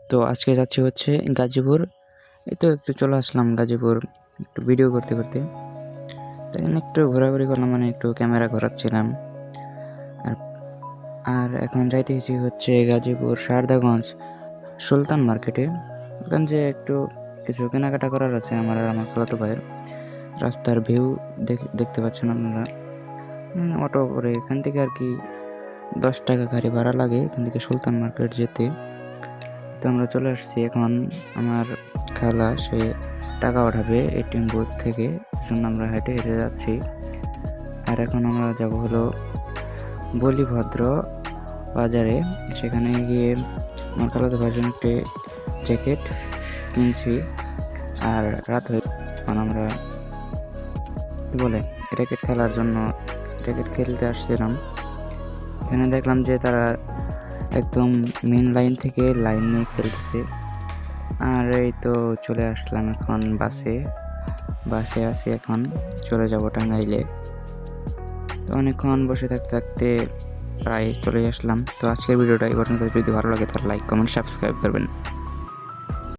তো আজকে যাচ্ছি হচ্ছে গাজীপুর। এই তো একটু চলে আসলাম গাজীপুর একটু ভিডিও করতে করতে। তাই জন্য একটু ঘোরাঘুরি করলাম, মানে একটু ক্যামেরা ঘোরাচ্ছিলাম। আর আর এখন যাইতেছি হচ্ছে গাজীপুর শারদাগঞ্জ সুলতান মার্কেটে। ওখান যে একটু কিছু কেনাকাটা করার আছে আমার আর আমার খালাতো ভাইয়ের। রাস্তার ভিউ দেখতে পাচ্ছেন আপনারা। অটো করে এখান থেকে আর কি 10 টাকা গাড়ি ভাড়া লাগে এখান থেকে সুলতান মার্কেট যেতে। তো আমরা চলে আসছি এখন। আমার খালা সে টাকা পাঠাবে এটিএম বুথ থেকে, জন্য আমরা হেঁটে হেঁটে যাচ্ছি। আর এখন আমরা যাব হলো বলিভদ্র বাজারে। সেখানে গিয়ে আমার খালাতো ভাইয়ের জন্য একটি জ্যাকেট কিনছি। আর রাত হয়ে এখন আমরা কী বলে ক্রিকেট খেলার জন্য ক্রিকেট খেলতে আসছিলাম। এখানে দেখলাম যে তারা একদম মেন লাইন থেকে লাইন নিয়ে খেলতেছে। আর এই তো চলে আসলাম এখন বাসে আছি, এখন চলে যাব টাঙ্গাইলে। তো অনেকক্ষণ বসে থাকতে থাকতে প্রায় চলে আসলাম। তো আজকের ভিডিওটা এই পর্যন্ত। যদি ভালো লাগে তাহলে লাইক কমেন্ট সাবস্ক্রাইব করবেন।